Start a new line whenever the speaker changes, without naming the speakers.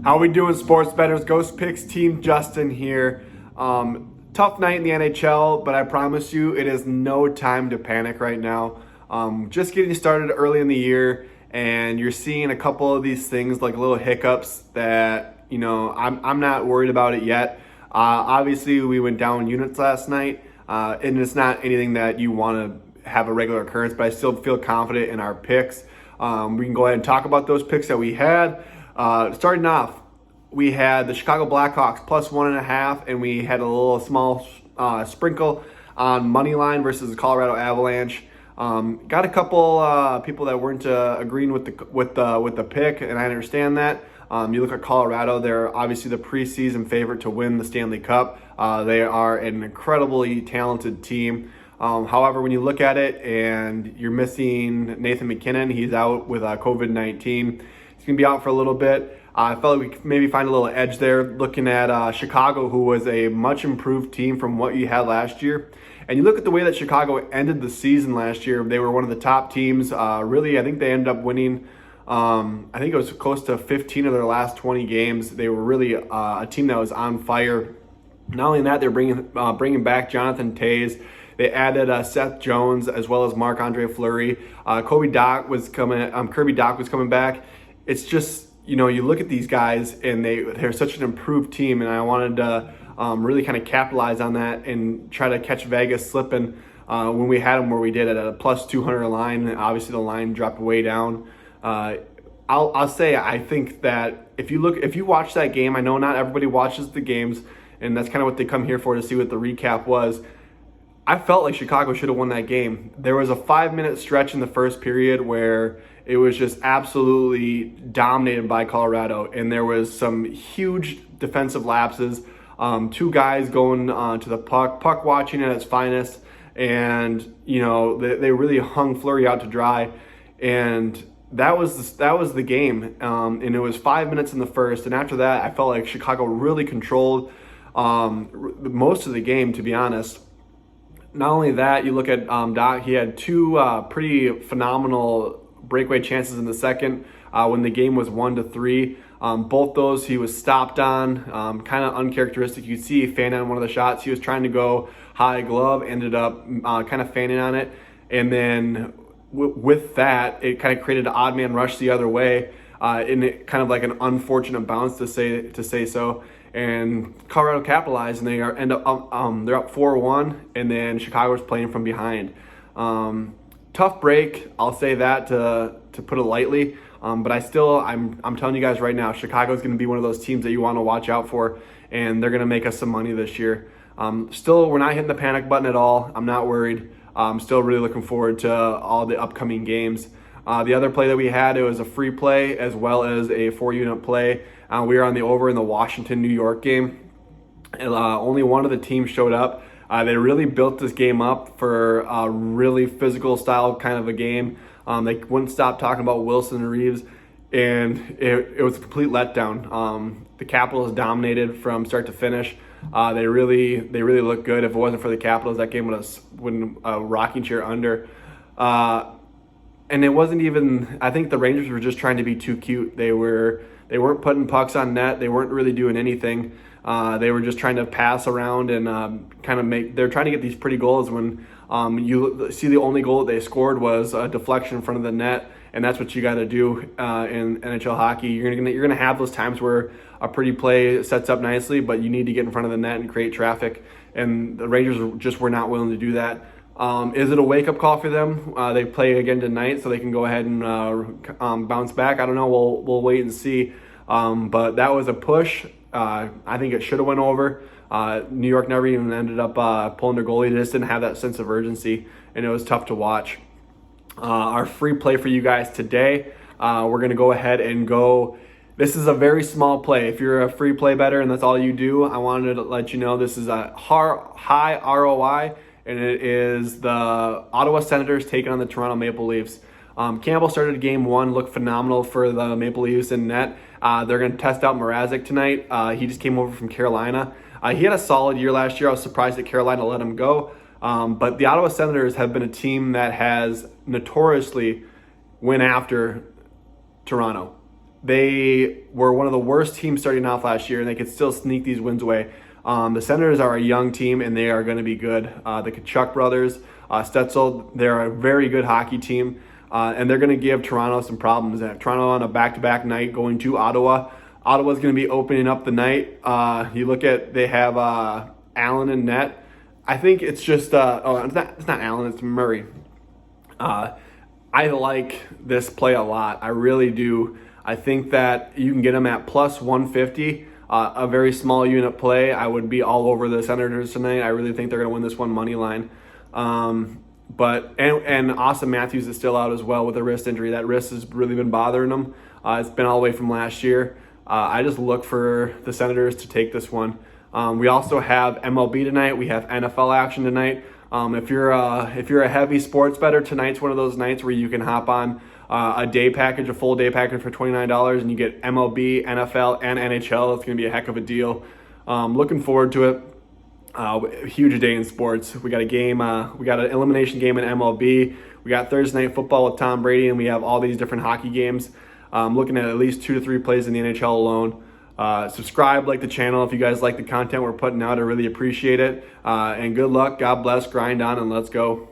How we doing, sports bettors? Ghost Picks Team Justin here. Tough night in the NHL, but I promise you it is no time to panic right now. Just getting started early in the year, and you're seeing a couple of these things like little hiccups that, I'm not worried about it yet. Obviously, we went down units last night, and it's not anything that you want to have a regular occurrence, but I still feel confident in our picks. We can go ahead and talk about those picks that we had. Starting off, we had the Chicago Blackhawks plus 1.5, and we had a little small sprinkle on money line versus the Colorado Avalanche. Got a couple people that weren't agreeing with the pick, and I understand that. You look at Colorado; they're obviously the preseason favorite to win the Stanley Cup. They are an incredibly talented team. However, when you look at it and you're missing Nathan McKinnon, he's out with COVID-19. He's going to be out for a little bit. I felt like we could maybe find a little edge there looking at Chicago, who was a much improved team from what you had last year. And you look at the way that Chicago ended the season last year. They were one of the top teams. Really, I think they ended up winning, I think it was close to 15 of their last 20 games. They were really a team that was on fire. Not only that, they're bringing back Jonathan Toews. They added Seth Jones as well as Marc-Andre Fleury. Kirby Dach was coming back. It's just, you look at these guys and they're such an improved team, and I wanted to really kind of capitalize on that and try to catch Vegas slipping when we had them where we did at a plus 200 line. Obviously, the line dropped way down. I'll say I think that if you watch that game, I know not everybody watches the games, and that's kind of what they come here for, to see what the recap was. I felt like Chicago should have won that game. There was a 5-minute stretch in the first period where it was just absolutely dominated by Colorado, and there was some huge defensive lapses. Two guys going to the puck watching at its finest, and they really hung Fleury out to dry, and that was the game. And it was 5 minutes in the first, and after that, I felt like Chicago really controlled most of the game, to be honest. Not only that, you look at Dach, he had two pretty phenomenal breakaway chances in the second when the game was 1-3. Both those he was stopped on, kind of uncharacteristic. You see he fanned on one of the shots. He was trying to go high glove, ended up kind of fanning on it. And then with that, it kind of created an odd man rush the other way, and it kind of like an unfortunate bounce to say so. And Colorado capitalized, and they're up 4-1, and then Chicago's playing from behind. Tough break, I'll say that to put it lightly. But I'm telling you guys right now, Chicago's going to be one of those teams that you want to watch out for, and they're going to make us some money this year. Still, we're not hitting the panic button at all. I'm not worried. I'm still really looking forward to all the upcoming games. The other play that we had, it was a free play as well as a 4-unit play. We were on the over in the Washington-New York game. And, only one of the teams showed up. They really built this game up for a really physical style kind of a game. They wouldn't stop talking about Wilson and Reeves, and it was a complete letdown. The Capitals dominated from start to finish. They really looked good. If it wasn't for the Capitals, that game would have a rocking chair under. And it wasn't even, I think the Rangers were just trying to be too cute. They weren't putting pucks on net. They weren't really doing anything. They were just trying to pass around and they're trying to get these pretty goals when you see the only goal that they scored was a deflection in front of the net, and that's what you got to do in NHL hockey. You're gonna have those times where a pretty play sets up nicely, but you need to get in front of the net and create traffic, and the Rangers just were not willing to do that. Is it a wake-up call for them? They play again tonight, so they can go ahead and bounce back. I don't know. We'll wait and see. But that was a push. I think it should have went over. New York never even ended up pulling their goalie. They just didn't have that sense of urgency, and it was tough to watch. Our free play for you guys today, we're going to go ahead and go. This is a very small play. If you're a free play bettor and that's all you do, I wanted to let you know this is a high ROI. And it is the Ottawa Senators taking on the Toronto Maple Leafs. Campbell started game one, looked phenomenal for the Maple Leafs in net. They're going to test out Mrazek tonight. He just came over from Carolina. He had a solid year last year. I was surprised that Carolina let him go. But the Ottawa Senators have been a team that has notoriously went after Toronto.
They were one of the worst teams starting off last year, and they could still sneak these wins away. The Senators are a young team, and they are going to be good. The Kachuk brothers, Stetzel, they're a very good hockey team, and they're going to give Toronto some problems. Toronto on a back-to-back night going to Ottawa. Ottawa's going to be opening up the night. You look at, they have Allen and net. I think it's just, it's not Allen, it's Murray. I like this play a lot. I really do. I think that you can get them at plus 150. A very small unit play. I would be all over the Senators tonight. I really think they're going to win this one money line. But Austin Matthews is still out as well with a wrist injury. That wrist has really been bothering him. It's been all the way from last year. I just look for the Senators to take this one. We also have MLB tonight. We have NFL action tonight. If you're a heavy sports bettor, tonight's one of those nights where you can hop on a day package, a full day package for $29, and you get MLB, NFL, and NHL. It's going to be a heck of a deal. Looking forward to it. Huge day in sports. We got a game. We got an elimination game in MLB. We got Thursday night football with Tom Brady, and we have all these different hockey games. Looking at least 2 to 3 plays in the NHL alone. Subscribe, like the channel if you guys like the content we're putting out. I really appreciate it. And good luck. God bless. Grind on, and let's go.